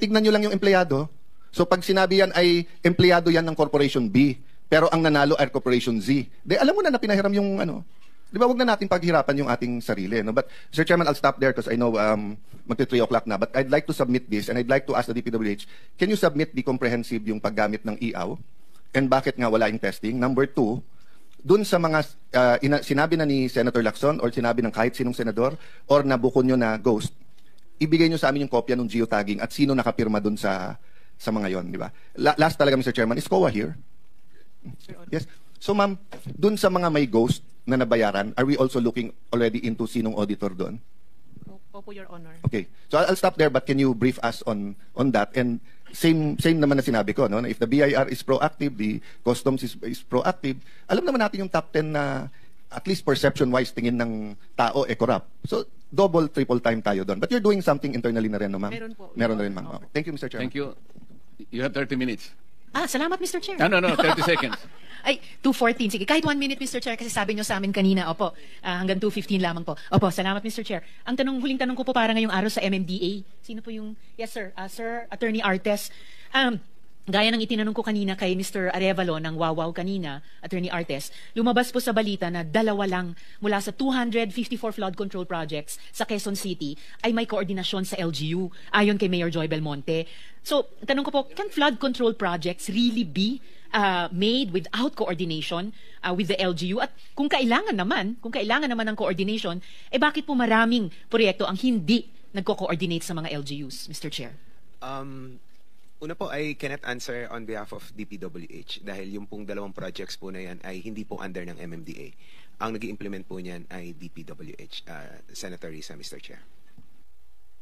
tignan nyo lang yung empleyado. So pag sinabi yan ay empleyado yan ng Corporation B, pero ang nanalo ay Corporation Z, de alam mo na pinahiram yung ano. Di ba, wag na natin paghirapan yung ating sarili. No? But, Mr. Chairman, I'll stop there because I know magti 3 o'clock na. But I'd like to submit this and I'd like to ask the DPWH, can you submit the comprehensive yung paggamit ng EAW? And bakit nga wala yung testing? Number 2, dun sa mga sinabi na ni Senator Lacson or sinabi ng kahit sinong senador or nabukon nyo na ghost, ibigay nyo sa amin yung kopya ng geotagging at sino nakapirma dun sa mga yon, di ba? Last talaga, Mr. Chairman, is COA here? Yes. So, ma'am, dun sa mga may ghost na nabayaran, are we also looking already into sinong auditor doon? Opo, Your Honor. Okay. So I'll stop there, but can you brief us on that? And same naman na sinabi ko, no? Na if the BIR is proactive, the customs is proactive, alam naman natin yung top 10 na at least perception-wise tingin ng tao corrupt. So double, triple time tayo doon. But you're doing something internally na rin, no, ma'am? Meron po. Meron na rin, ma'am. Okay. Thank you, Mr. Chairman. Thank you. You have 30 minutes. Salamat, Mr. Chair. No, 30 seconds. Ay, 2:14. Sige, kahit 1 minute, Mr. Chair, kasi sabi nyo sa amin kanina, opo, hanggang 2:15 lamang po. Opo, salamat, Mr. Chair. Ang huling tanong ko po para ngayong araw sa MMDA. Sino po yung, yes, sir, Sir Attorney Artes. Gaya ng itinanong ko kanina kay Mr. Arevalo ng Wawaw kanina, Attorney Artes, lumabas po sa balita na 2 lang mula sa 254 flood control projects sa Quezon City ay may koordinasyon sa LGU, ayon kay Mayor Joy Belmonte. So, tanong ko po, can flood control projects really be made without coordination with the LGU? At kung kailangan naman ng coordination, bakit po maraming proyekto ang hindi nagko-coordinate sa mga LGUs, Mr. Chair? Una po, I cannot answer on behalf of DPWH dahil yung pong 2 projects po na yan ay hindi po under ng MMDA. Ang nag-i-implement po niyan ay DPWH, Senator Risa, Mr. Chair.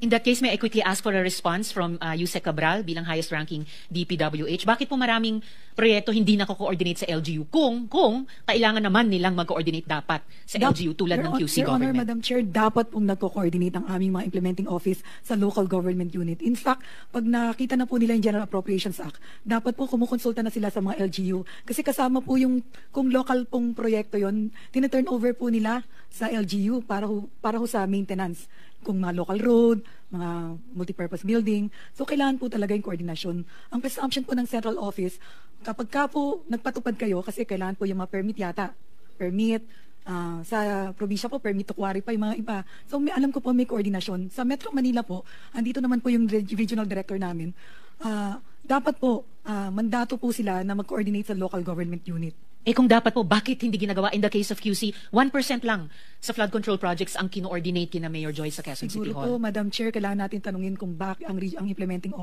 In that case, may I quickly ask for a response from Yusek Cabral bilang highest-ranking DPWH. Bakit po maraming proyekto hindi nako-coordinate sa LGU kung kailangan naman nilang mag-coordinate dapat sa LGU tulad ng QC Your Honor, government? Madam Chair, dapat pong nagko-coordinate ang aming mga implementing office sa local government unit. In fact, pag nakita na po nila yung General Appropriations Act, dapat po kumukonsulta na sila sa mga LGU kasi kasama po yung kung local pong proyekto yon, tina-turn over po nila sa LGU para ho sa maintenance. Kung mga local road, mga multipurpose building. So, kailangan po talaga yung koordinasyon. Ang presumption po ng central office, kapag ka po nagpatupad kayo, kasi kailangan po yung mga permit yata. Permit, sa probinsya po, permit to quarry pa yung mga iba. So, alam ko po may koordinasyon. Sa Metro Manila po, andito naman po yung regional director namin. Dapat po, mandato po sila na mag-coordinate sa local government unit. Kung dapat po, bakit hindi ginagawa? In the case of QC, 1% lang sa flood control projects ang kino-ordinate kina Mayor Joy sa Quezon City Siguro Hall. po, Madam Chair, kailangan natin tanungin kung bakit ang implementing office